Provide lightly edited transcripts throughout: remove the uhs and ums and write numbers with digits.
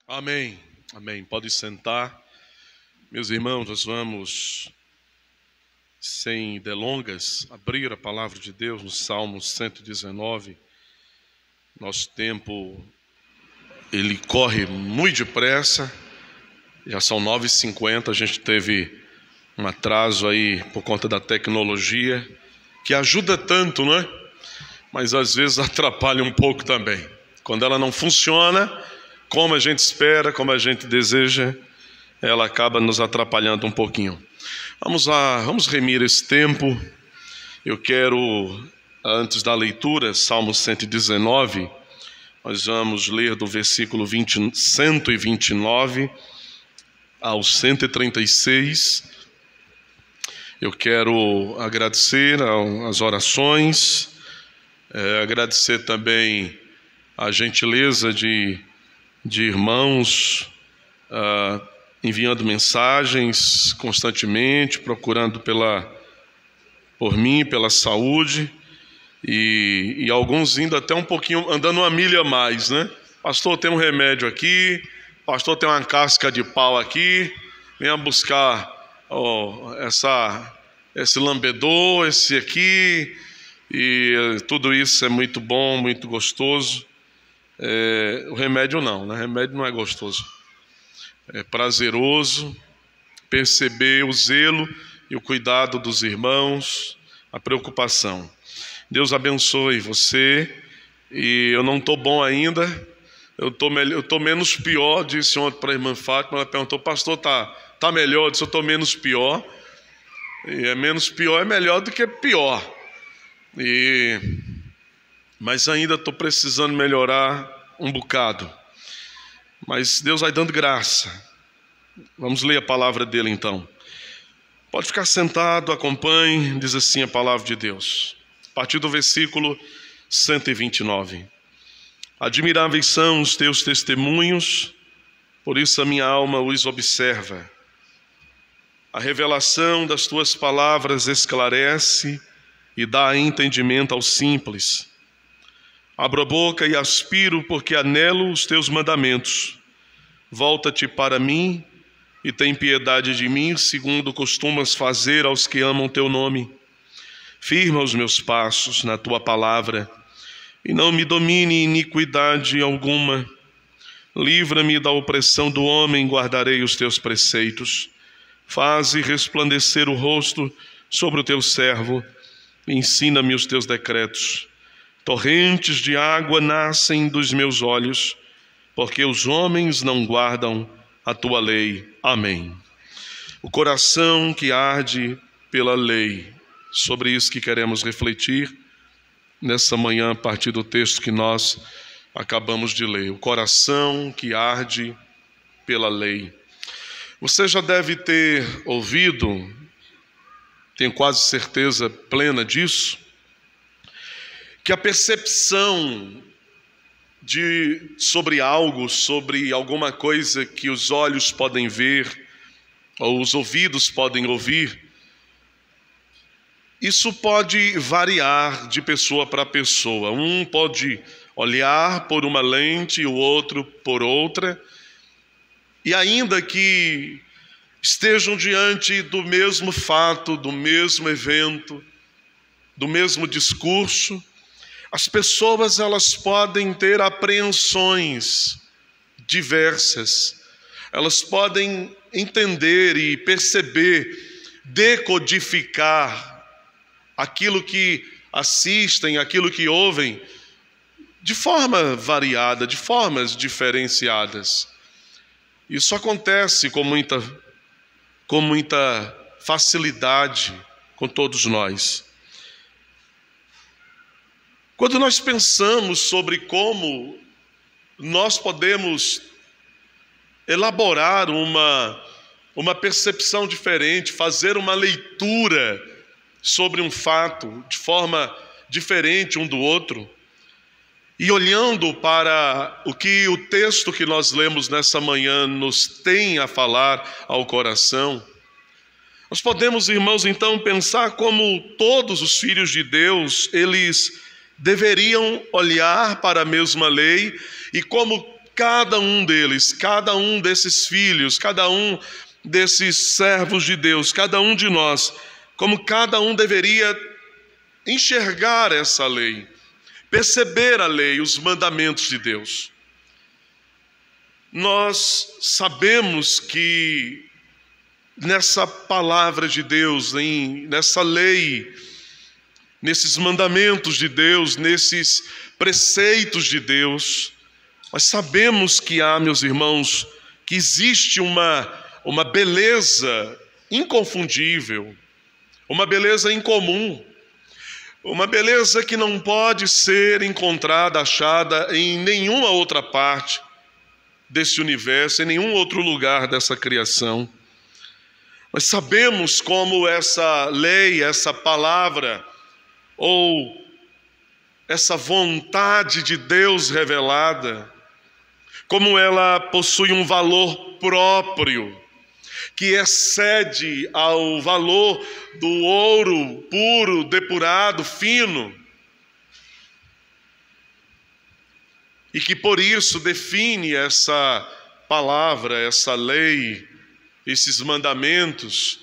Amém, amém. Pode sentar. Meus irmãos, nós vamos, sem delongas, abrir a palavra de Deus no Salmo 119. Nosso tempo, ele corre muito depressa. Já são 9h50, a gente teve um atraso aí por conta da tecnologia, que ajuda tanto, não é? Mas às vezes atrapalha um pouco também. Quando ela não funciona como a gente espera, como a gente deseja, ela acaba nos atrapalhando um pouquinho. Vamos lá, vamos remir esse tempo. Eu quero, antes da leitura, Salmo 119, nós vamos ler do versículo 129 ao 136. Eu quero agradecer as orações, agradecer também a gentileza de irmãos enviando mensagens constantemente, procurando por mim, pela saúde, e alguns indo até um pouquinho, andando uma milha a mais, né? Pastor, tem um remédio aqui, pastor, tem uma casca de pau aqui, venha buscar esse lambedor, esse aqui, e tudo isso é muito bom, muito gostoso. O remédio não, né? O remédio não é gostoso. É prazeroso perceber o zelo e o cuidado dos irmãos, a preocupação. Deus abençoe você. E eu não estou bom ainda, eu estou menos pior, disse ontem para a irmã Fátima. Ela perguntou: pastor, tá melhor? Eu disse: eu estou menos pior. E menos pior é melhor do que pior. Mas ainda estou precisando melhorar um bocado. Mas Deus vai dando graça. Vamos ler a palavra dele então. Pode ficar sentado, acompanhe. Diz assim a palavra de Deus, a partir do versículo 129. Admiráveis são os teus testemunhos, por isso a minha alma os observa. A revelação das tuas palavras esclarece e dá entendimento aos simples. Abro a boca e aspiro, porque anelo os teus mandamentos. Volta-te para mim e tem piedade de mim, segundo costumas fazer aos que amam teu nome. Firma os meus passos na tua palavra, e não me domine iniquidade alguma. Livra-me da opressão do homem, guardarei os teus preceitos. Faze resplandecer o rosto sobre o teu servo, ensina-me os teus decretos. Torrentes de água nascem dos meus olhos, porque os homens não guardam a tua lei. Amém. O coração que arde pela lei, sobre isso que queremos refletir nessa manhã, a partir do texto que nós acabamos de ler. O coração que arde pela lei. Você já deve ter ouvido, tenho quase certeza plena disso, que a percepção sobre algo, sobre alguma coisa que os olhos podem ver, ou os ouvidos podem ouvir, isso pode variar de pessoa para pessoa. Um pode olhar por uma lente, o outro por outra, e ainda que estejam diante do mesmo fato, do mesmo evento, do mesmo discurso, as pessoas elas podem ter apreensões diversas. Elas podem entender e perceber, decodificar aquilo que assistem, aquilo que ouvem, de forma variada, de formas diferenciadas. Isso acontece com muita facilidade com todos nós. Quando nós pensamos sobre como nós podemos elaborar uma percepção diferente, fazer uma leitura sobre um fato de forma diferente um do outro, e olhando para o que o texto que nós lemos nessa manhã nos tem a falar ao coração, nós podemos, irmãos, então pensar como todos os filhos de Deus, eles deveriam olhar para a mesma lei, e como cada um deles, cada um desses filhos, cada um desses servos de Deus, cada um de nós, como cada um deveria enxergar essa lei, perceber a lei, os mandamentos de Deus. Nós sabemos que nessa palavra de Deus, nessa lei, nesses mandamentos de Deus, nesses preceitos de Deus, nós sabemos que há, meus irmãos, que existe uma beleza inconfundível, uma beleza incomum, uma beleza que não pode ser encontrada, achada em nenhuma outra parte desse universo, em nenhum outro lugar dessa criação. Nós sabemos como essa lei, essa palavra, ou essa vontade de Deus revelada, como ela possui um valor próprio, que excede ao valor do ouro puro, depurado, fino, e que por isso define essa palavra, essa lei, esses mandamentos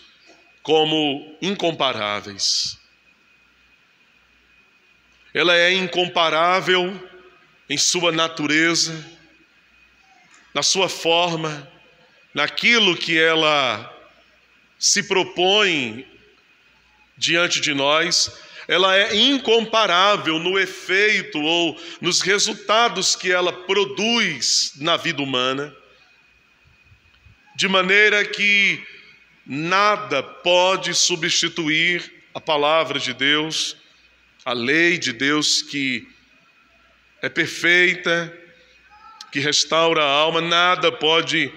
como incomparáveis. Ela é incomparável em sua natureza, na sua forma, naquilo que ela se propõe diante de nós. Ela é incomparável no efeito ou nos resultados que ela produz na vida humana, de maneira que nada pode substituir a palavra de Deus, a lei de Deus, que é perfeita, que restaura a alma. Nada pode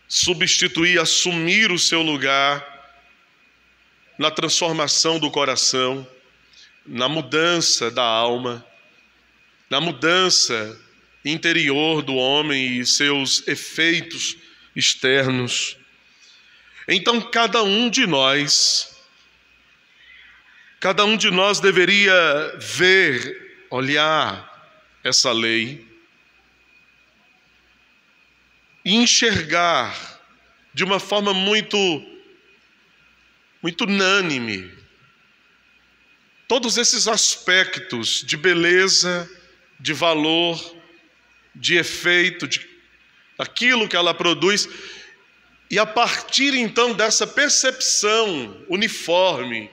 substituir, assumir o seu lugar na transformação do coração, na mudança da alma, na mudança interior do homem e seus efeitos externos. Então cada um de nós deveria ver, olhar essa lei e enxergar de uma forma muito unânime todos esses aspectos de beleza, de valor, de efeito, daquilo que ela produz, e a partir então dessa percepção uniforme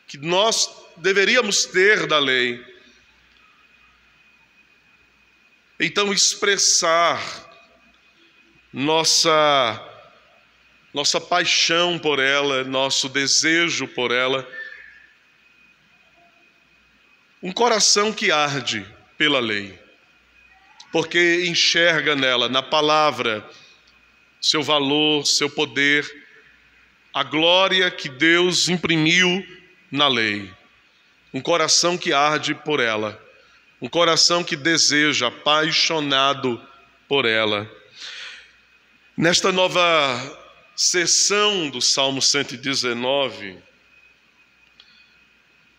que nós deveríamos ter da lei, então expressar nossa paixão por ela, nosso desejo por ela, um coração que arde pela lei, porque enxerga nela, na palavra, seu valor, seu poder, a glória que Deus imprimiu na lei. Um coração que arde por ela, um coração que deseja, apaixonado por ela. Nesta nova sessão do Salmo 119,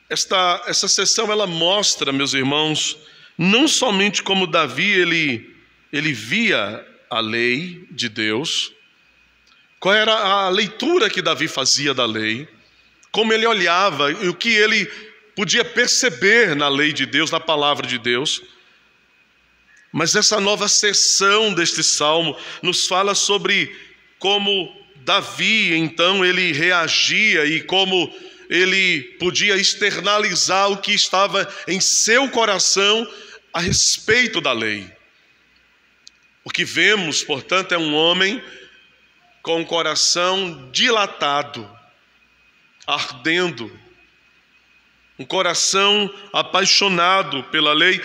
essa sessão ela mostra, meus irmãos, não somente como Davi ele via a lei de Deus, qual era a leitura que Davi fazia da lei, como ele olhava e o que ele podia perceber na lei de Deus, na palavra de Deus. Mas essa nova sessão deste salmo nos fala sobre como Davi, então, ele reagia e como ele podia externalizar o que estava em seu coração a respeito da lei. O que vemos, portanto, é um homem com o coração dilatado, ardendo, um coração apaixonado pela lei.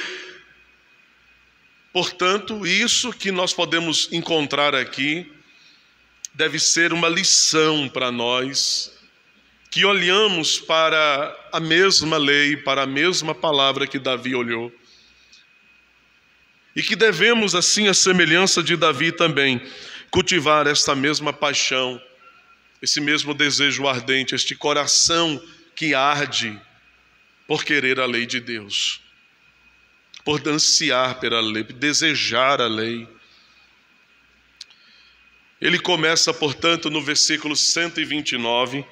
Portanto, isso que nós podemos encontrar aqui deve ser uma lição para nós, que olhamos para a mesma lei, para a mesma palavra que Davi olhou. E que devemos, assim, à semelhança de Davi também, cultivar esta mesma paixão, esse mesmo desejo ardente, este coração que arde por querer a lei de Deus. por ansiar pela lei, por desejar a lei. Ele começa, portanto, no versículo 129,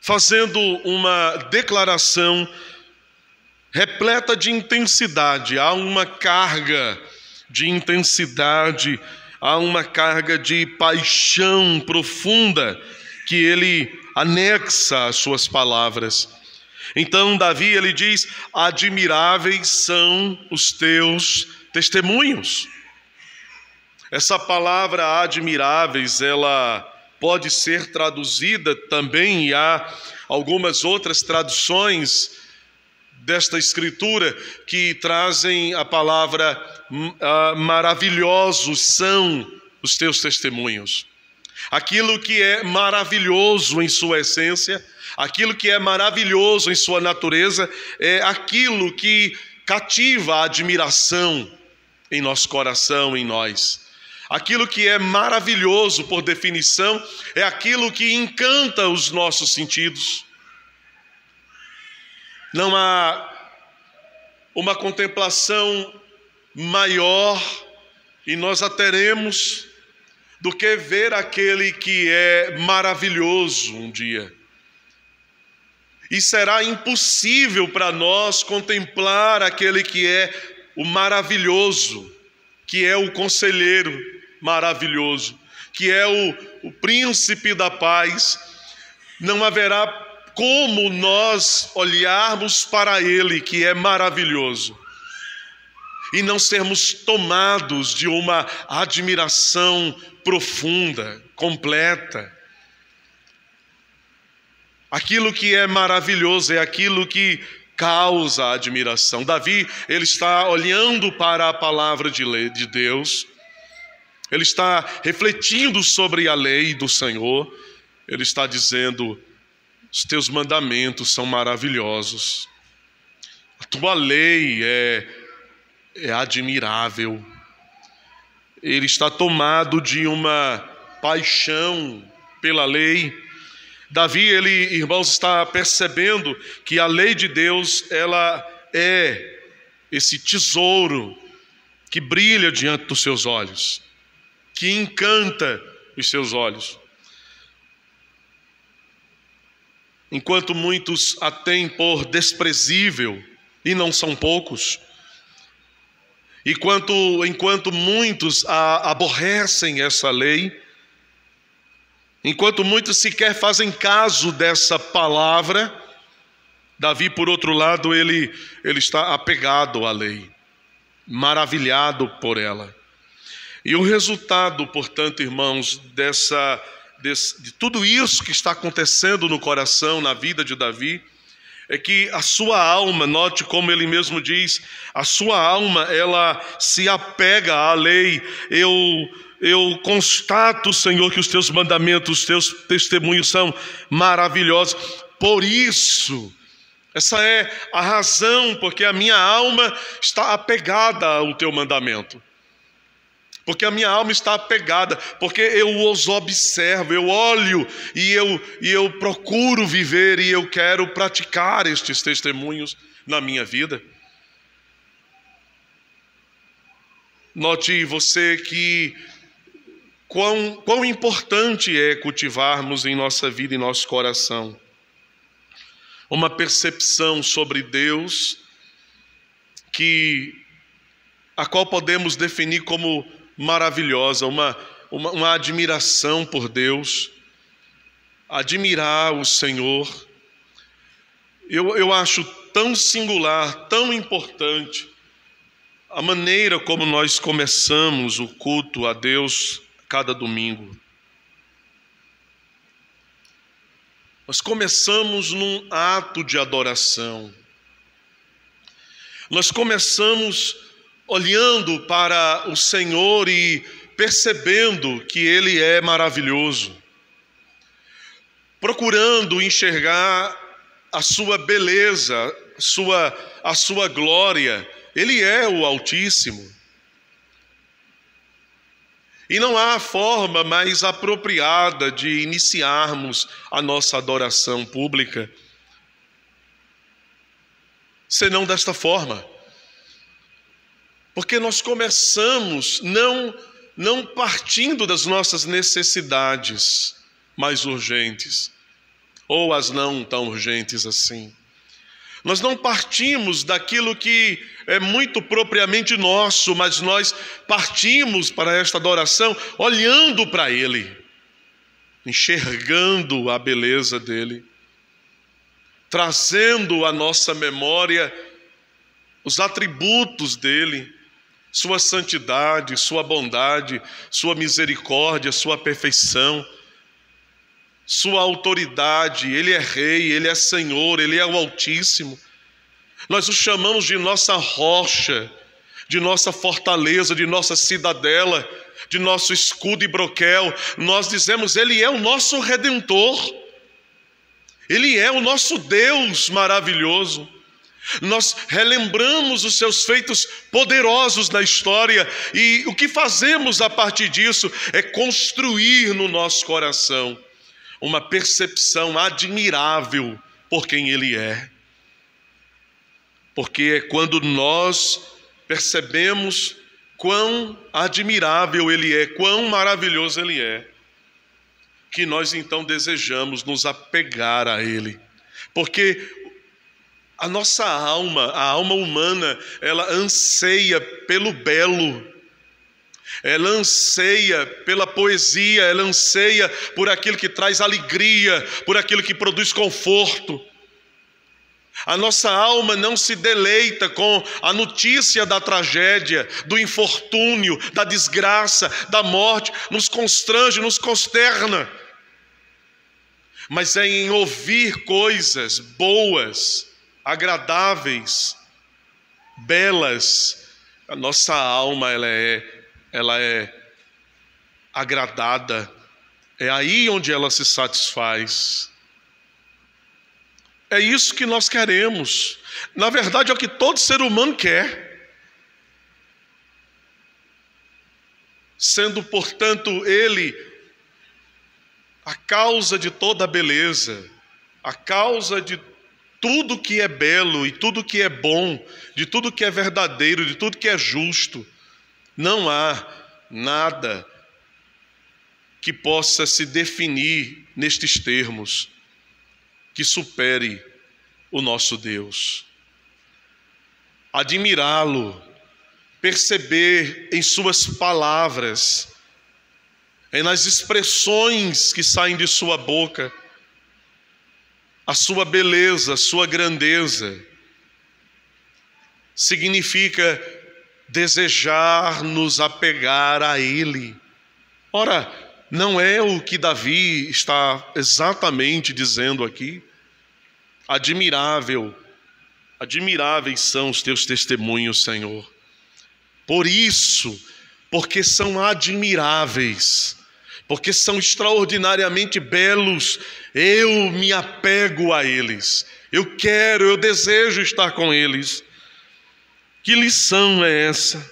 fazendo uma declaração repleta de intensidade. Há uma carga de intensidade, há uma carga de paixão profunda que ele anexa às suas palavras. Então Davi, ele diz: admiráveis são os teus testemunhos. Essa palavra admiráveis, ela pode ser traduzida também, e há algumas outras traduções desta escritura que trazem a palavra maravilhosos são os teus testemunhos. Aquilo que é maravilhoso em sua essência, aquilo que é maravilhoso em sua natureza, é aquilo que cativa a admiração em nosso coração, em nós. Aquilo que é maravilhoso, por definição, é aquilo que encanta os nossos sentidos. Não há uma contemplação maior, e nós a teremos, do que ver aquele que é maravilhoso um dia. E será impossível para nós contemplar aquele que é o maravilhoso, que é o conselheiro maravilhoso, que é o príncipe da paz. Não haverá como nós olharmos para ele, que é maravilhoso, e não sermos tomados de uma admiração profunda, completa. Aquilo que é maravilhoso é aquilo que causa admiração. Davi, ele está olhando para a palavra de Deus, ele está refletindo sobre a lei do Senhor, ele está dizendo: os teus mandamentos são maravilhosos, a tua lei é admirável. Ele está tomado de uma paixão pela lei. Davi, ele, irmãos, está percebendo que a lei de Deus, ela é esse tesouro que brilha diante dos seus olhos, que encanta os seus olhos. Enquanto muitos a têm por desprezível, e não são poucos, enquanto muitos aborrecem essa lei, enquanto muitos sequer fazem caso dessa palavra, Davi, por outro lado, ele está apegado à lei, maravilhado por ela. E o resultado, portanto, irmãos, de tudo isso que está acontecendo no coração, na vida de Davi, é que a sua alma, note como ele mesmo diz, a sua alma, ela se apega à lei. Eu constato, Senhor, que os teus mandamentos, os teus testemunhos são maravilhosos. Por isso, essa é a razão porque a minha alma está apegada ao teu mandamento. Porque a minha alma está apegada, porque eu os observo, eu olho e eu procuro viver, e eu quero praticar estes testemunhos na minha vida. Note você que quão importante é cultivarmos em nossa vida, em nosso coração, uma percepção sobre Deus, a qual podemos definir como maravilhosa, uma admiração por Deus, admirar o Senhor. Eu acho tão singular, tão importante a maneira como nós começamos o culto a Deus cada domingo. Nós começamos num ato de adoração. Nós começamos olhando para o Senhor e percebendo que Ele é maravilhoso, procurando enxergar a sua beleza, a sua glória. Ele é o Altíssimo. E não há forma mais apropriada de iniciarmos a nossa adoração pública senão desta forma. Porque nós começamos não partindo das nossas necessidades mais urgentes, ou as não tão urgentes assim. Nós não partimos daquilo que é muito propriamente nosso, mas nós partimos para esta adoração olhando para Ele, enxergando a beleza dEle, trazendo à nossa memória os atributos dEle, sua santidade, sua bondade, sua misericórdia, sua perfeição, sua autoridade. Ele é rei, Ele é Senhor, Ele é o Altíssimo. Nós o chamamos de nossa rocha, de nossa fortaleza, de nossa cidadela, de nosso escudo e broquel. Nós dizemos, Ele é o nosso Redentor, Ele é o nosso Deus maravilhoso. Nós relembramos os seus feitos poderosos na história, e o que fazemos a partir disso é construir no nosso coração uma percepção admirável por quem Ele é. Porque é quando nós percebemos quão admirável Ele é, quão maravilhoso Ele é, que nós então desejamos nos apegar a Ele. Porque a nossa alma, a alma humana, ela anseia pelo belo, ela anseia pela poesia, ela anseia por aquilo que traz alegria, por aquilo que produz conforto. A nossa alma não se deleita com a notícia da tragédia, do infortúnio, da desgraça, da morte, nos constrange, nos consterna. Mas é em ouvir coisas boas, agradáveis, belas, a nossa alma ela é agradada, é aí onde ela se satisfaz. É isso que nós queremos. Na verdade, é o que todo ser humano quer. Sendo, portanto, Ele a causa de toda a beleza, a causa de tudo que é belo e tudo que é bom, de tudo que é verdadeiro, de tudo que é justo. Não há nada que possa se definir nestes termos que supere o nosso Deus. Admirá-lo, perceber em suas palavras, nas expressões que saem de sua boca, a sua beleza, a sua grandeza, significa desejar nos apegar a Ele. Ora, não é o que Davi está exatamente dizendo aqui? Admiráveis são os teus testemunhos, Senhor. Por isso, porque são admiráveis, porque são extraordinariamente belos, eu me apego a eles. Eu desejo estar com eles. Que lição é essa?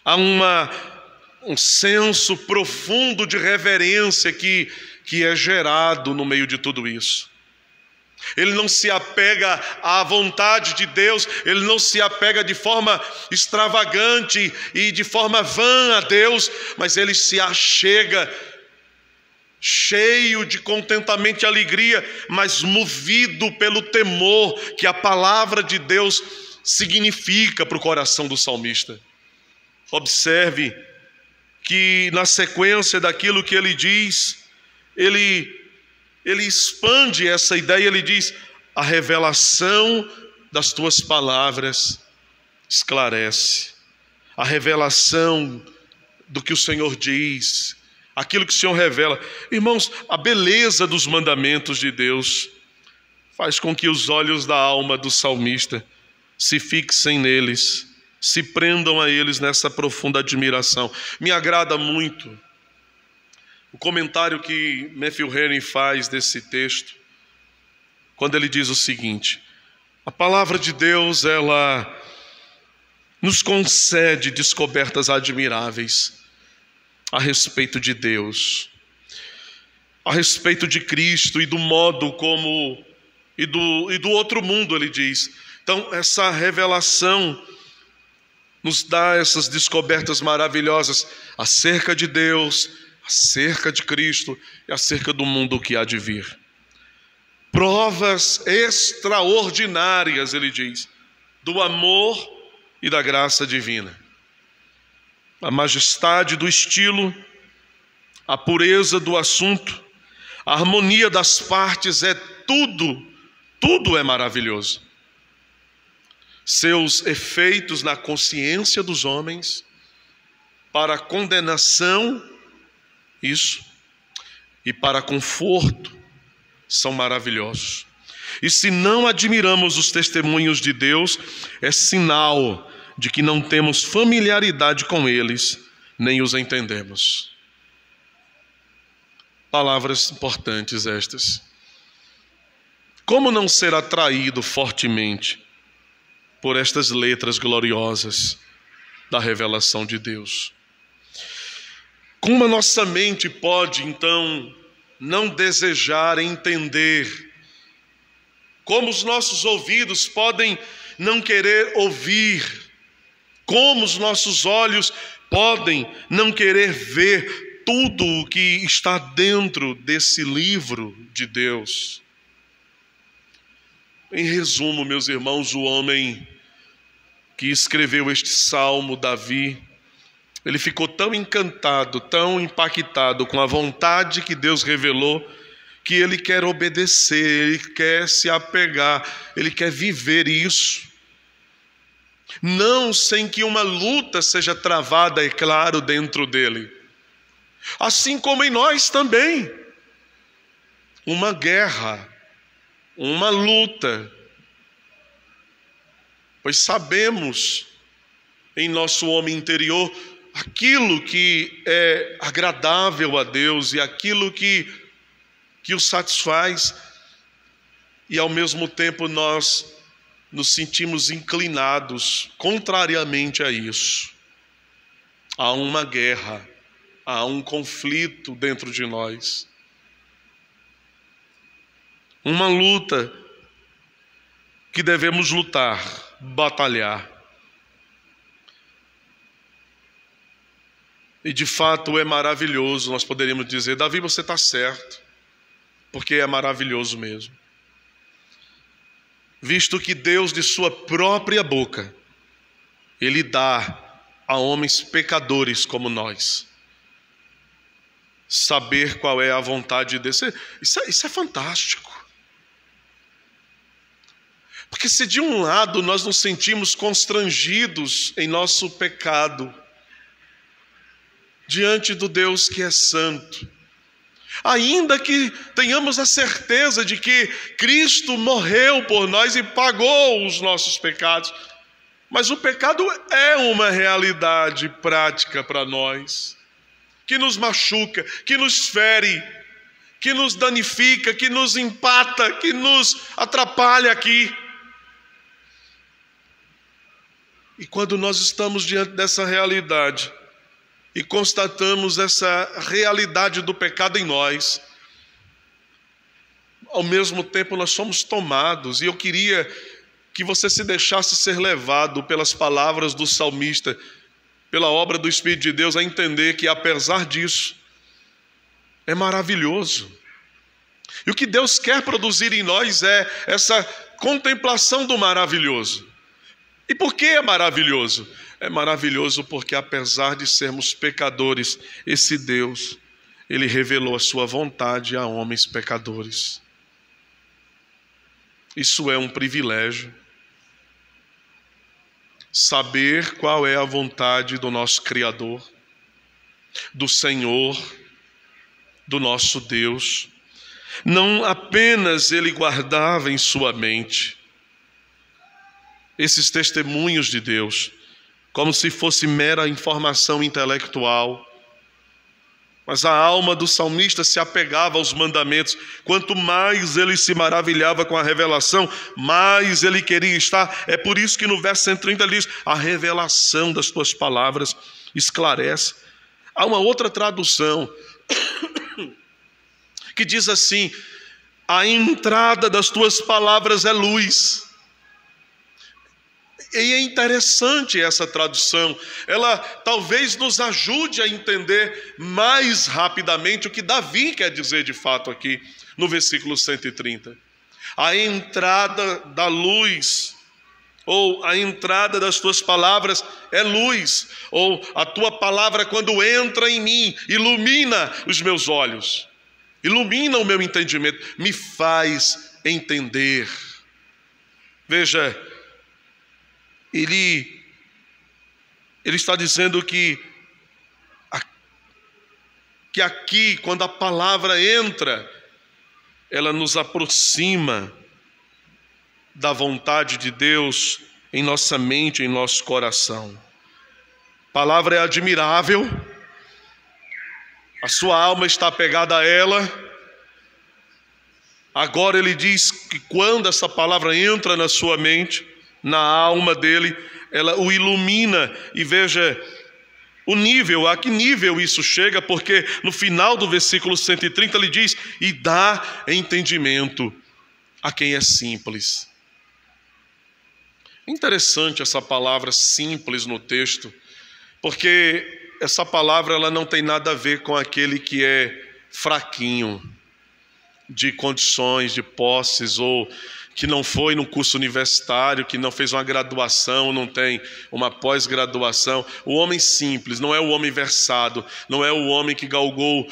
Há um senso profundo de reverência que é gerado no meio de tudo isso. Ele não se apega à vontade de Deus, ele não se apega de forma extravagante e de forma vã a Deus, mas ele se achega cheio de contentamento e alegria, mas movido pelo temor que a palavra de Deus significa para o coração do salmista. Observe que na sequência daquilo que ele diz, ele expande essa ideia, ele diz: a revelação das tuas palavras esclarece. A revelação do que o Senhor diz, aquilo que o Senhor revela. Irmãos, a beleza dos mandamentos de Deus faz com que os olhos da alma do salmista se fixem neles, se prendam a eles nessa profunda admiração. Me agrada muito o comentário que Matthew Henry faz desse texto, quando ele diz o seguinte: a palavra de Deus, ela nos concede descobertas admiráveis a respeito de Deus, a respeito de Cristo e do modo como e do outro mundo, ele diz. Então, essa revelação nos dá essas descobertas maravilhosas acerca de Deus, acerca de Cristo e acerca do mundo que há de vir. Provas extraordinárias, ele diz, do amor e da graça divina. A majestade do estilo, a pureza do assunto, a harmonia das partes, tudo é maravilhoso. Seus efeitos na consciência dos homens, para condenação, isso, e para conforto, são maravilhosos. E se não admiramos os testemunhos de Deus, é sinal de que não temos familiaridade com eles, nem os entendemos. Palavras importantes estas. Como não ser atraído fortemente por estas letras gloriosas da revelação de Deus? Como a nossa mente pode, então, não desejar entender? Como os nossos ouvidos podem não querer ouvir? Como os nossos olhos podem não querer ver tudo o que está dentro desse livro de Deus? Em resumo, meus irmãos, o homem que escreveu este salmo, Davi, ele ficou tão encantado, tão impactado com a vontade que Deus revelou, que ele quer obedecer, ele quer se apegar, ele quer viver isso. Não sem que uma luta seja travada, é claro, dentro dele. Assim como em nós também. Uma guerra, uma luta. Pois sabemos em nosso homem interior aquilo que é agradável a Deus e aquilo que o satisfaz, e ao mesmo tempo nós nos sentimos inclinados contrariamente a isso. Há uma guerra, há um conflito dentro de nós, uma luta que devemos lutar, batalhar. E de fato é maravilhoso, nós poderíamos dizer: Davi, você está certo, porque é maravilhoso mesmo. Visto que Deus, de sua própria boca, Ele dá a homens pecadores como nós saber qual é a vontade desse. Isso é fantástico. Porque se de um lado nós nos sentimos constrangidos em nosso pecado, diante do Deus que é santo, ainda que tenhamos a certeza de que Cristo morreu por nós e pagou os nossos pecados, mas o pecado é uma realidade prática para nós, que nos machuca, que nos fere, que nos danifica, que nos empata, que nos atrapalha aqui. E quando nós estamos diante dessa realidade e constatamos essa realidade do pecado em nós, ao mesmo tempo nós somos tomados, e eu queria que você se deixasse ser levado pelas palavras do salmista, pela obra do Espírito de Deus, a entender que apesar disso, é maravilhoso. E o que Deus quer produzir em nós é essa contemplação do maravilhoso. E por que é maravilhoso? É maravilhoso porque, apesar de sermos pecadores, esse Deus, Ele revelou a sua vontade a homens pecadores. Isso é um privilégio. Saber qual é a vontade do nosso Criador, do Senhor, do nosso Deus. Não apenas Ele guardava em sua mente esses testemunhos de Deus, como se fosse mera informação intelectual, mas a alma do salmista se apegava aos mandamentos. Quanto mais ele se maravilhava com a revelação, mais ele queria estar. É por isso que no verso 130 ele diz: a revelação das tuas palavras esclarece. Há uma outra tradução que diz assim: A entrada das tuas palavras é luz. E é interessante essa tradução. Ela talvez nos ajude a entender mais rapidamente o que Davi quer dizer de fato aqui no versículo 130. A entrada da luz, ou a entrada das tuas palavras é luz, ou a tua palavra quando entra em mim, ilumina os meus olhos, ilumina o meu entendimento, me faz entender. Veja, ele está dizendo que aqui, quando a palavra entra, ela nos aproxima da vontade de Deus em nossa mente, em nosso coração. A palavra é admirável, a sua alma está apegada a ela. Agora ele diz que quando essa palavra entra na sua mente, na alma dele, ela o ilumina. E veja o nível, a que nível isso chega, porque no final do versículo 130 ele diz: e dá entendimento a quem é simples. Interessante essa palavra simples no texto, porque essa palavra ela não tem nada a ver com aquele que é fraquinho, de condições, de posses, ou que não foi no curso universitário, que não fez uma graduação, não tem uma pós-graduação. O homem simples não é o homem versado, não é o homem que galgou,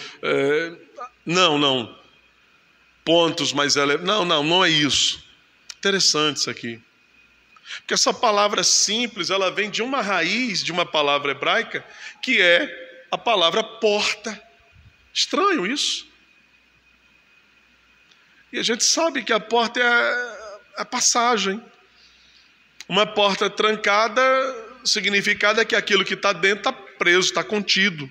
pontos mais elevados. Não é isso. Interessante isso aqui. Porque essa palavra simples, ela vem de uma raiz, de uma palavra hebraica, que é a palavra porta. Estranho isso. E a gente sabe que a porta é a passagem. Uma porta trancada, significado é que aquilo que está dentro está preso, está contido.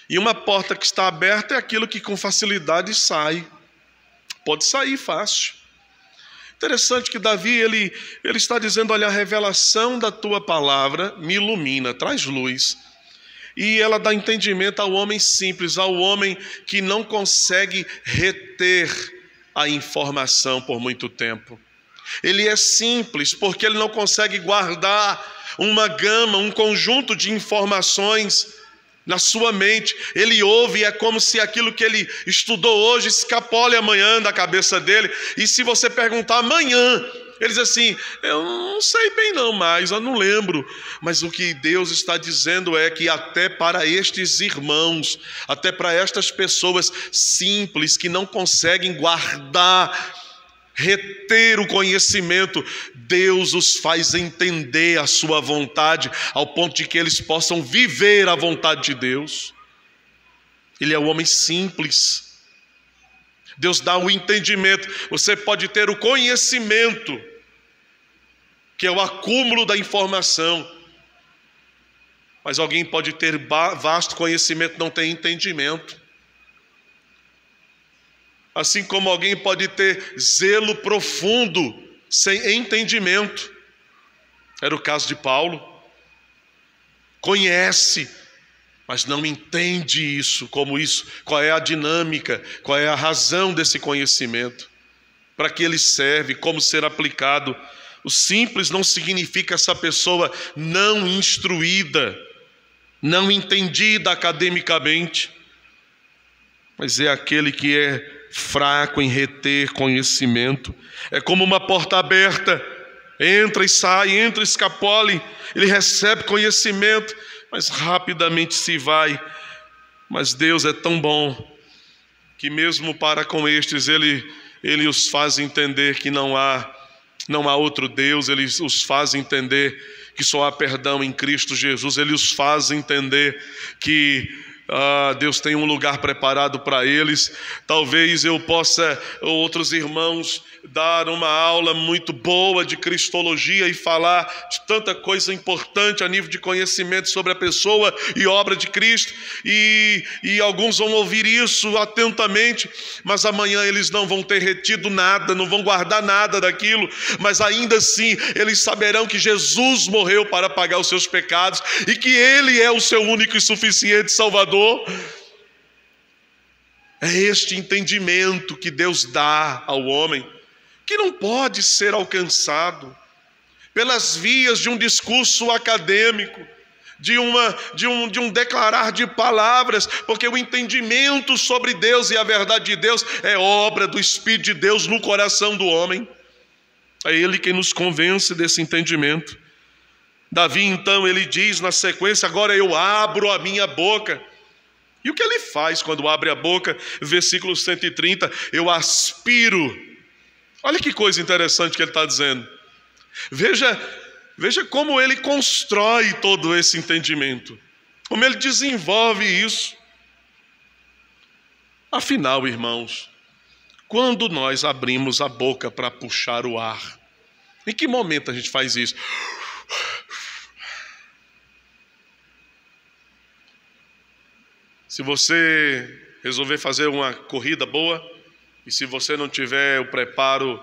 E uma porta que está aberta é aquilo que com facilidade sai. Pode sair fácil. Interessante que Davi, ele está dizendo: olha, a revelação da tua palavra me ilumina, traz luz. E ela dá entendimento ao homem simples, ao homem que não consegue reter a informação por muito tempo. Ele é simples porque ele não consegue guardar uma gama, um conjunto de informações na sua mente. Ele ouve e é como se aquilo que ele estudou hoje escapole amanhã da cabeça dele. E se você perguntar amanhã, ele diz assim: eu não sei bem não, mas eu não lembro. Mas o que Deus está dizendo é que até para estes irmãos, até para estas pessoas simples que não conseguem guardar, reter o conhecimento, Deus os faz entender a sua vontade, ao ponto de que eles possam viver a vontade de Deus. Ele é o homem simples. Deus dá o entendimento. Você pode ter o conhecimento, que é o acúmulo da informação, mas alguém pode ter vasto conhecimento e não ter entendimento. Assim como alguém pode ter zelo profundo sem entendimento. Era o caso de Paulo. Conhece, mas não entende isso, como isso, qual é a dinâmica, qual é a razão desse conhecimento, para que ele serve, como ser aplicado. O simples não significa essa pessoa não instruída, não entendida academicamente, mas é aquele que é fraco em reter conhecimento. É como uma porta aberta, entra e sai, entra e escapole, ele recebe conhecimento, mas rapidamente se vai. Mas Deus é tão bom que mesmo para com estes ele os faz entender que não há outro Deus. Ele os faz entender que só há perdão em Cristo Jesus. Ele os faz entender que Deus tem um lugar preparado para eles. Talvez eu possa, outros irmãos, dar uma aula muito boa de cristologia e falar de tanta coisa importante a nível de conhecimento sobre a pessoa e obra de Cristo, e alguns vão ouvir isso atentamente, mas amanhã eles não vão ter retido nada, não vão guardar nada daquilo, mas ainda assim eles saberão que Jesus morreu para pagar os seus pecados e que Ele é o seu único e suficiente Salvador. É este entendimento que Deus dá ao homem, que não pode ser alcançado pelas vias de um discurso acadêmico, de um declarar de palavras, porque o entendimento sobre Deus e a verdade de Deus é obra do Espírito de Deus no coração do homem. É Ele quem nos convence desse entendimento. Davi, então, ele diz na sequência: agora eu abro a minha boca. E o que ele faz quando abre a boca? Versículo 130, eu aspiro. Olha que coisa interessante que ele está dizendo. Veja como ele constrói todo esse entendimento, como ele desenvolve isso. Afinal, irmãos, quando nós abrimos a boca para puxar o ar, em que momento a gente faz isso? Se você resolver fazer uma corrida boa, e se você não tiver o preparo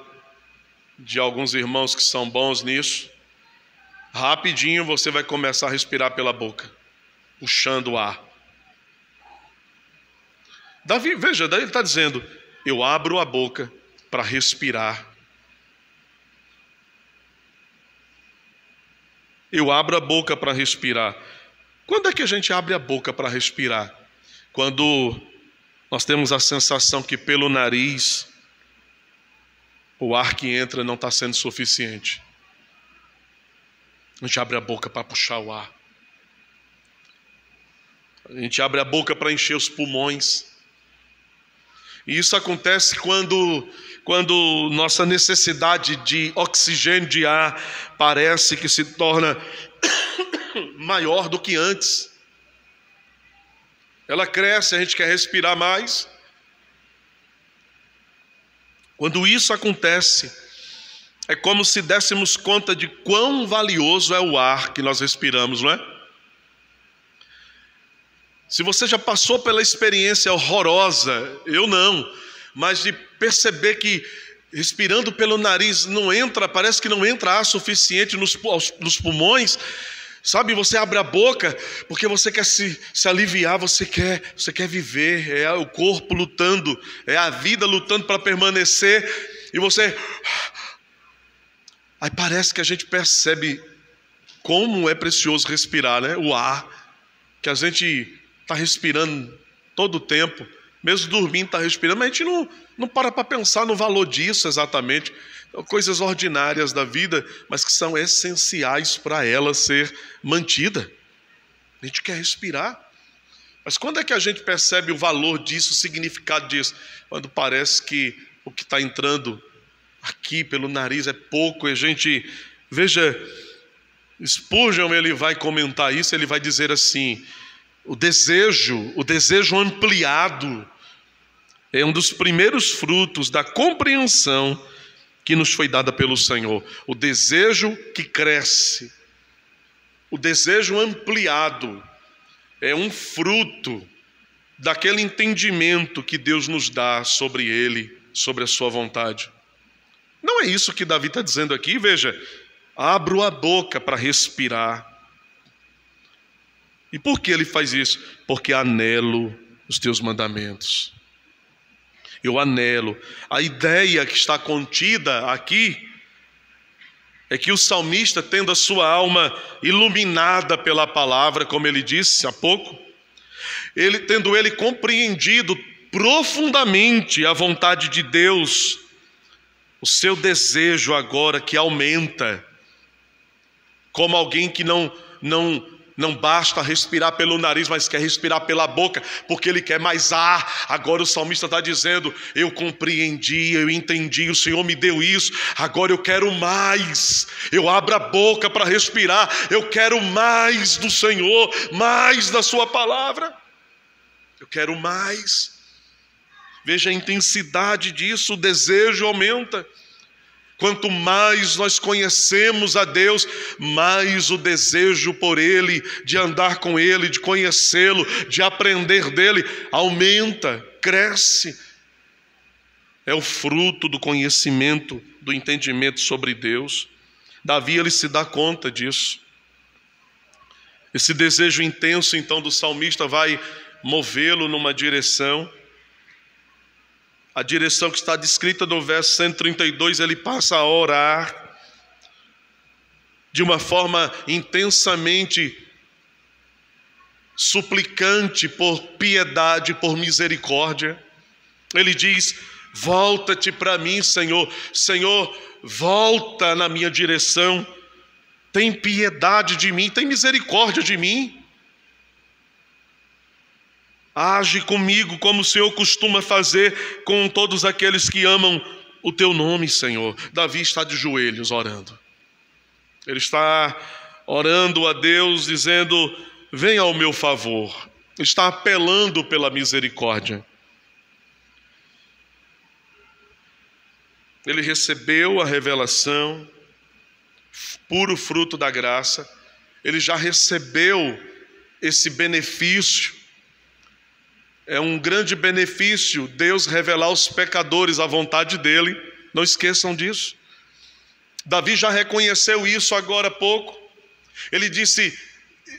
de alguns irmãos que são bons nisso, rapidinho você vai começar a respirar pela boca, puxando o ar. Davi, veja, daí ele está dizendo: eu abro a boca para respirar. Eu abro a boca para respirar. Quando é que a gente abre a boca para respirar? Quando nós temos a sensação que pelo nariz o ar que entra não está sendo suficiente. A gente abre a boca para puxar o ar. A gente abre a boca para encher os pulmões. E isso acontece quando nossa necessidade de oxigênio de ar parece que se torna maior do que antes. Ela cresce, a gente quer respirar mais. Quando isso acontece, é como se dessemos conta de quão valioso é o ar que nós respiramos, não é? Se você já passou pela experiência horrorosa, eu não, mas de perceber que respirando pelo nariz não entra, parece que não entra ar suficiente nos pulmões, sabe? Você abre a boca porque você quer se aliviar, você quer viver, é o corpo lutando, é a vida lutando para permanecer, e você... Aí parece que a gente percebe como é precioso respirar, né? O ar, que a gente está respirando todo o tempo, mesmo dormindo está respirando, mas a gente não para pensar no valor disso exatamente. Coisas ordinárias da vida, mas que são essenciais para ela ser mantida. A gente quer respirar. Mas quando é que a gente percebe o valor disso, o significado disso? Quando parece que o que está entrando aqui pelo nariz é pouco, e a gente... Veja, Spurgeon, ele vai comentar isso, ele vai dizer assim: o desejo ampliado é um dos primeiros frutos da compreensão que nos foi dada pelo Senhor. O desejo que cresce, o desejo ampliado, é um fruto daquele entendimento que Deus nos dá sobre Ele, sobre a sua vontade. Não é isso que Davi está dizendo aqui, veja. Abro a boca para respirar. E por que ele faz isso? Porque anelo os teus mandamentos. Eu anelo. A ideia que está contida aqui é que o salmista, tendo a sua alma iluminada pela palavra, como ele disse há pouco, tendo ele compreendido profundamente a vontade de Deus, o seu desejo agora que aumenta, como alguém que não basta respirar pelo nariz, mas quer respirar pela boca, porque ele quer mais ar. Agora o salmista está dizendo: eu compreendi, eu entendi, o Senhor me deu isso, agora eu quero mais. Eu abro a boca para respirar, eu quero mais do Senhor, mais da sua palavra. Eu quero mais. Veja a intensidade disso, o desejo aumenta. Quanto mais nós conhecemos a Deus, mais o desejo por Ele, de andar com Ele, de conhecê-lo, de aprender dEle, aumenta, cresce. É o fruto do conhecimento, do entendimento sobre Deus. Davi, ele se dá conta disso. Esse desejo intenso, então, do salmista vai movê-lo numa direção. a direção que está descrita no verso 132, ele passa a orar de uma forma intensamente suplicante por piedade, por misericórdia. Ele diz: volta-te para mim, Senhor. Senhor, volta na minha direção. Tem piedade de mim, tem misericórdia de mim. Age comigo como o Senhor costuma fazer com todos aqueles que amam o teu nome, Senhor. Davi está de joelhos orando. Ele está orando a Deus, dizendo: venha ao meu favor. Ele está apelando pela misericórdia. Ele recebeu a revelação, puro fruto da graça. Ele já recebeu esse benefício. É um grande benefício Deus revelar aos pecadores a vontade dele. Não esqueçam disso. Davi já reconheceu isso agora há pouco. Ele disse: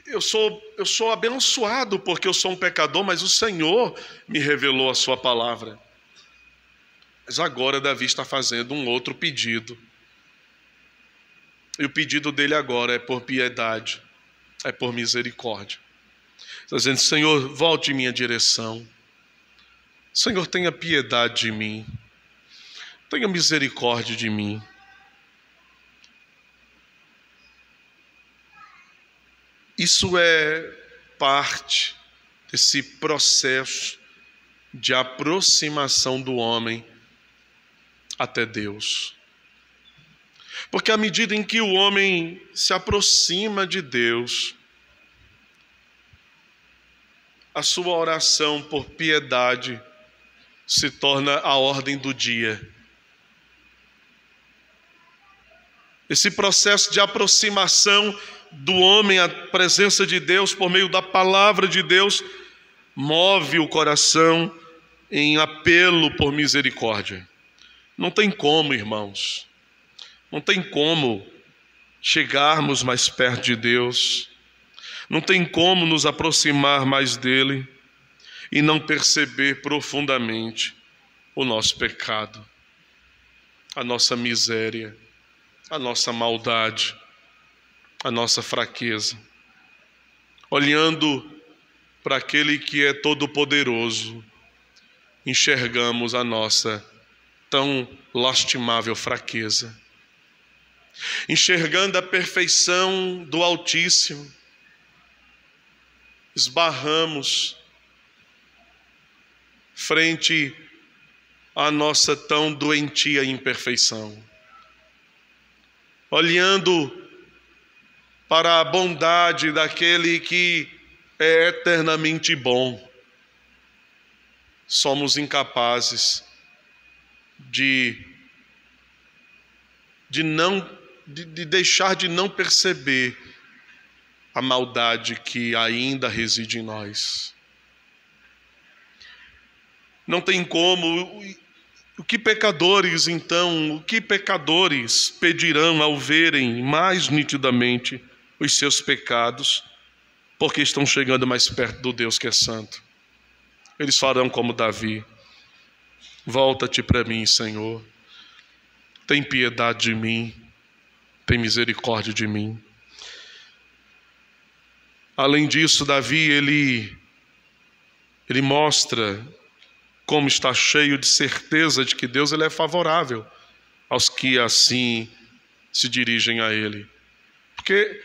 eu sou abençoado porque eu sou um pecador, mas o Senhor me revelou a sua palavra. Mas agora Davi está fazendo um outro pedido. E o pedido dele agora é por piedade, é por misericórdia. Está dizendo: Senhor, volte em minha direção. Senhor, tenha piedade de mim. Tenha misericórdia de mim. Isso é parte desse processo de aproximação do homem até Deus. Porque à medida em que o homem se aproxima de Deus, a sua oração por piedade se torna a ordem do dia. Esse processo de aproximação do homem à presença de Deus por meio da palavra de Deus move o coração em apelo por misericórdia. Não tem como, irmãos, não tem como chegarmos mais perto de Deus, não tem como nos aproximar mais dele e não perceber profundamente o nosso pecado, a nossa miséria, a nossa maldade, a nossa fraqueza. Olhando para aquele que é todo-poderoso, enxergamos a nossa tão lastimável fraqueza. Enxergando a perfeição do Altíssimo, esbarramos frente à nossa tão doentia imperfeição. Olhando para a bondade daquele que é eternamente bom, somos incapazes de deixar de não perceber a maldade que ainda reside em nós. Não tem como. O que pecadores pedirão ao verem mais nitidamente os seus pecados, porque estão chegando mais perto do Deus que é santo? Eles farão como Davi: volta-te para mim, Senhor. Tem piedade de mim, tem misericórdia de mim. Além disso, Davi, ele mostra como está cheio de certeza de que Deus ele é favorável aos que assim se dirigem a ele. Porque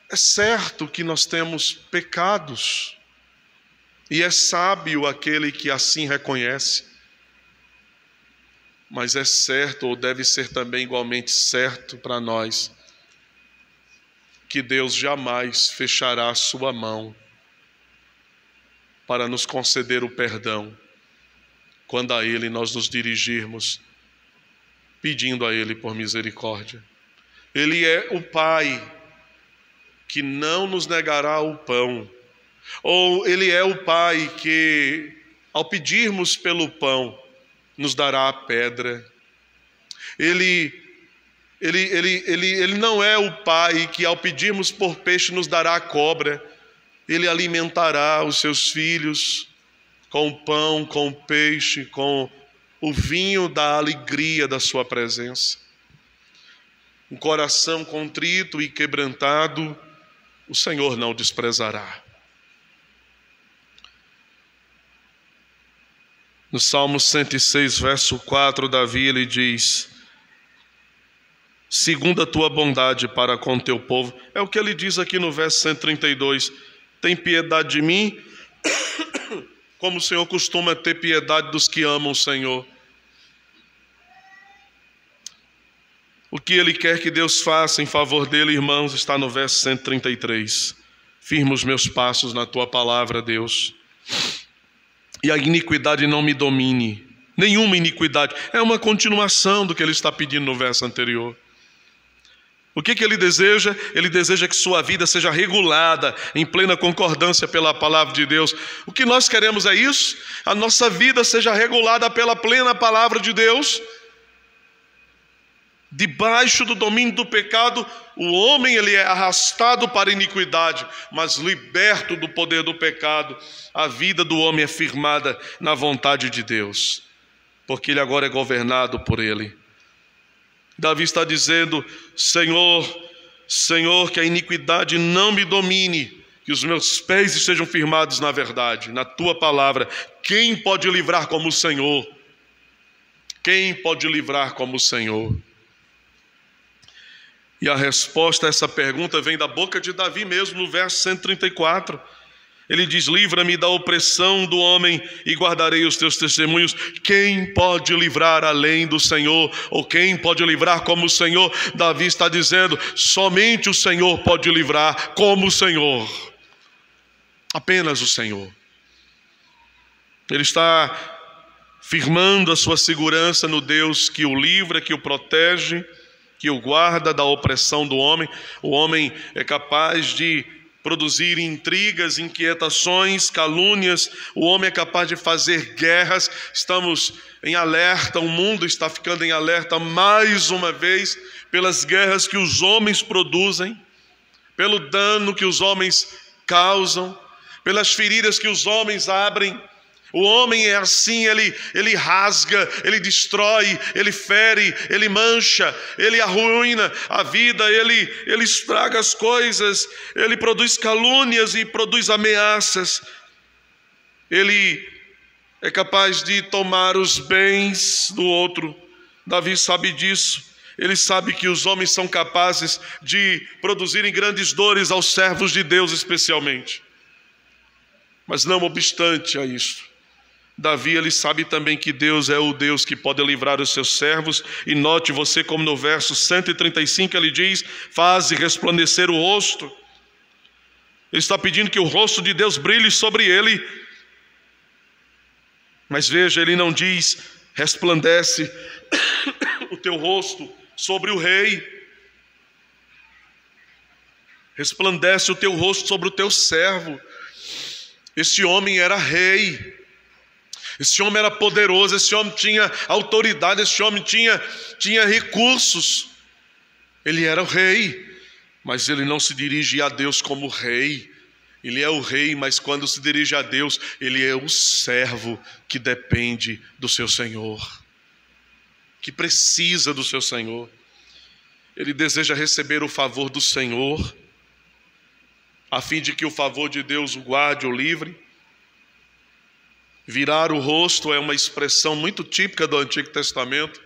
é certo que nós temos pecados, e é sábio aquele que assim reconhece, mas é certo, ou deve ser também igualmente certo para nós, que Deus jamais fechará a sua mão para nos conceder o perdão, quando a Ele nós nos dirigirmos, pedindo a Ele por misericórdia. Ele é o Pai que não nos negará o pão, ou Ele é o Pai que, ao pedirmos pelo pão, nos dará a pedra. Ele não é o Pai que, ao pedirmos por peixe, nos dará a cobra. Ele alimentará os seus filhos. com o pão, com o peixe, com o vinho da alegria da sua presença. Um coração contrito e quebrantado, o Senhor não desprezará. No Salmo 106, verso 4, Davi, ele diz: segundo a tua bondade para com o teu povo. É o que ele diz aqui no verso 132. Tem piedade de mim, como o Senhor costuma ter piedade dos que amam o Senhor. O que ele quer que Deus faça em favor dele, irmãos, está no verso 133. Firma os meus passos na tua palavra, Deus, e a iniquidade não me domine. Nenhuma iniquidade. É uma continuação do que ele está pedindo no verso anterior. O que ele deseja? Ele deseja que sua vida seja regulada em plena concordância pela palavra de Deus. O que nós queremos é isso. A nossa vida seja regulada pela plena palavra de Deus. Debaixo do domínio do pecado, o homem ele é arrastado para a iniquidade, mas liberto do poder do pecado, a vida do homem é firmada na vontade de Deus, porque ele agora é governado por ele. Davi está dizendo: Senhor, Senhor, que a iniquidade não me domine, que os meus pés estejam firmados na verdade, na tua palavra. Quem pode livrar como o Senhor? Quem pode livrar como o Senhor? E a resposta a essa pergunta vem da boca de Davi mesmo, no verso 134. Ele diz: livra-me da opressão do homem e guardarei os teus testemunhos. Quem pode livrar além do Senhor? Ou quem pode livrar como o Senhor? Davi está dizendo: somente o Senhor pode livrar como o Senhor. Apenas o Senhor. Ele está firmando a sua segurança no Deus que o livra, que o protege, que o guarda da opressão do homem. O homem é capaz de produzir intrigas, inquietações, calúnias. O homem é capaz de fazer guerras. Estamos em alerta, o mundo está ficando em alerta mais uma vez pelas guerras que os homens produzem, pelo dano que os homens causam, pelas feridas que os homens abrem. O homem é assim, ele rasga, ele destrói, ele fere, ele mancha, ele arruína a vida, ele estraga as coisas, ele produz calúnias e produz ameaças. Ele é capaz de tomar os bens do outro. Davi sabe disso. Ele sabe que os homens são capazes de produzirem grandes dores aos servos de Deus especialmente. Mas não obstante a isso, Davi, ele sabe também que Deus é o Deus que pode livrar os seus servos. E note você como no verso 135 ele diz: faze resplandecer o rosto. Ele está pedindo que o rosto de Deus brilhe sobre ele. Mas veja, ele não diz: resplandece o teu rosto sobre o rei. Resplandece o teu rosto sobre o teu servo. Este homem era rei. Esse homem era poderoso, esse homem tinha autoridade, esse homem tinha recursos. Ele era o rei, mas ele não se dirige a Deus como rei. Ele é o rei, mas quando se dirige a Deus, ele é o servo que depende do seu Senhor, que precisa do seu Senhor. Ele deseja receber o favor do Senhor, a fim de que o favor de Deus o guarde ou livre. Virar o rosto é uma expressão muito típica do Antigo Testamento.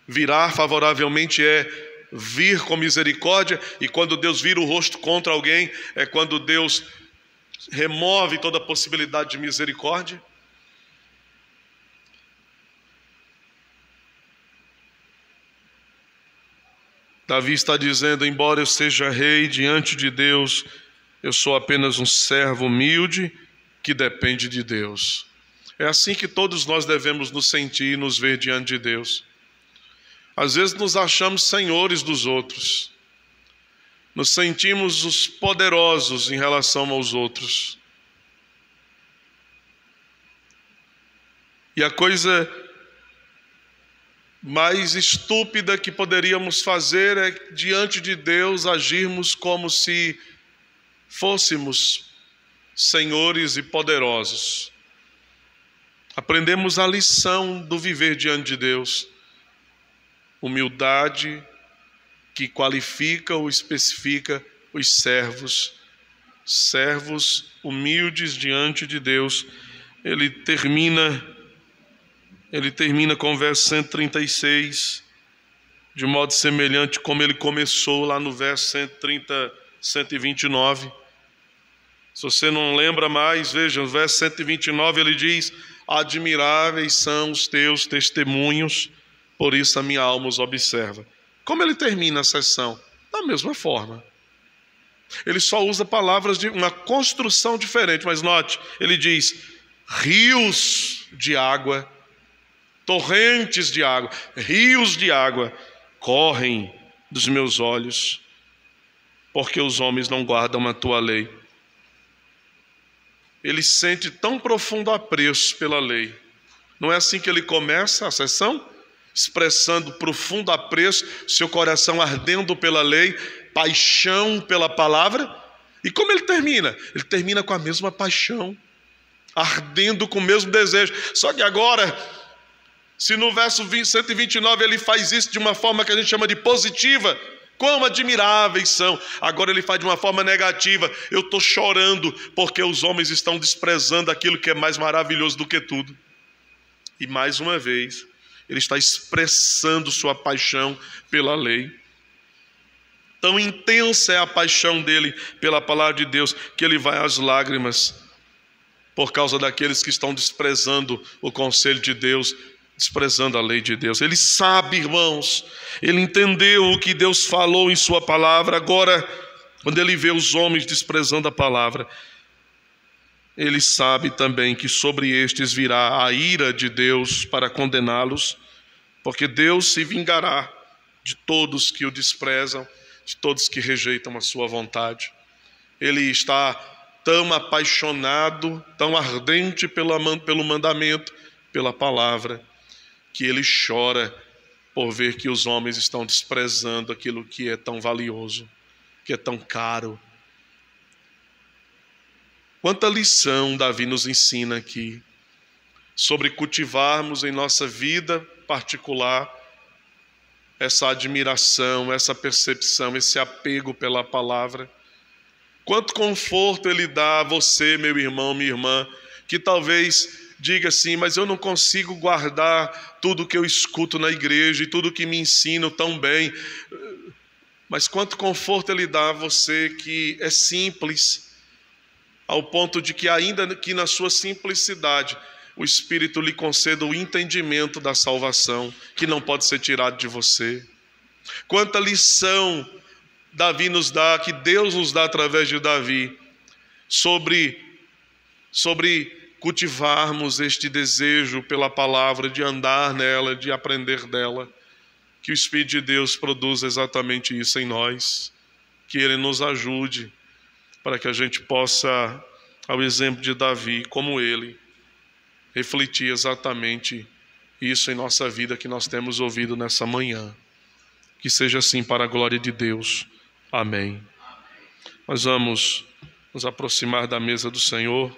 Virar favoravelmente é vir com misericórdia, e quando Deus vira o rosto contra alguém, é quando Deus remove toda a possibilidade de misericórdia. Davi está dizendo: embora eu seja rei diante de Deus, eu sou apenas um servo humilde que depende de Deus. É assim que todos nós devemos nos sentir e nos ver diante de Deus. Às vezes nos achamos senhores dos outros, nos sentimos os poderosos em relação aos outros. E a coisa mais estúpida que poderíamos fazer é, diante de Deus, agirmos como se fôssemos senhores e poderosos. aprendemos a lição do viver diante de Deus. Humildade que qualifica ou especifica os servos. Servos humildes diante de Deus. Ele termina com o verso 136, de modo semelhante como ele começou lá no verso 129. Se você não lembra mais, veja, no verso 129 ele diz: admiráveis são os teus testemunhos, por isso a minha alma os observa. Como ele termina a sessão? Da mesma forma. Ele só usa palavras de uma construção diferente, mas note, ele diz: rios de água, torrentes de água, rios de água correm dos meus olhos, porque os homens não guardam a tua lei. Ele sente tão profundo apreço pela lei. Não é assim que ele começa a sessão? Expressando profundo apreço, seu coração ardendo pela lei, paixão pela palavra. E como ele termina? Ele termina com a mesma paixão, ardendo com o mesmo desejo. Só que agora, se no verso 129 ele faz isso de uma forma que a gente chama de positiva, quão admiráveis são. Agora ele faz de uma forma negativa: eu estou chorando porque os homens estão desprezando aquilo que é mais maravilhoso do que tudo. E mais uma vez, ele está expressando sua paixão pela lei. Tão intensa é a paixão dele pela palavra de Deus, que ele vai às lágrimas por causa daqueles que estão desprezando o conselho de Deus, desprezando a lei de Deus. Ele sabe, irmãos, ele entendeu o que Deus falou em sua palavra. Agora, quando ele vê os homens desprezando a palavra, ele sabe também que sobre estes virá a ira de Deus para condená-los, porque Deus se vingará de todos que o desprezam, de todos que rejeitam a sua vontade. Ele está tão apaixonado, tão ardente pelo mandamento, pela palavra, que ele chora por ver que os homens estão desprezando aquilo que é tão valioso, que é tão caro. Quanta lição Davi nos ensina aqui sobre cultivarmos em nossa vida particular essa admiração, essa percepção, esse apego pela palavra. Quanto conforto ele dá a você, meu irmão, minha irmã, que talvez diga assim: mas eu não consigo guardar tudo que eu escuto na igreja e tudo que me ensinam tão bem. Mas quanto conforto ele dá a você que é simples, ao ponto de que ainda que na sua simplicidade o Espírito lhe conceda o entendimento da salvação, que não pode ser tirado de você. Quanta lição Davi nos dá, que Deus nos dá através de Davi, sobre cultivarmos este desejo pela palavra, de andar nela, de aprender dela. Que o Espírito de Deus produza exatamente isso em nós, que Ele nos ajude para que a gente possa, ao exemplo de Davi, como ele, refletir exatamente isso em nossa vida que nós temos ouvido nessa manhã. Que seja assim para a glória de Deus. Amém. Nós vamos nos aproximar da mesa do Senhor.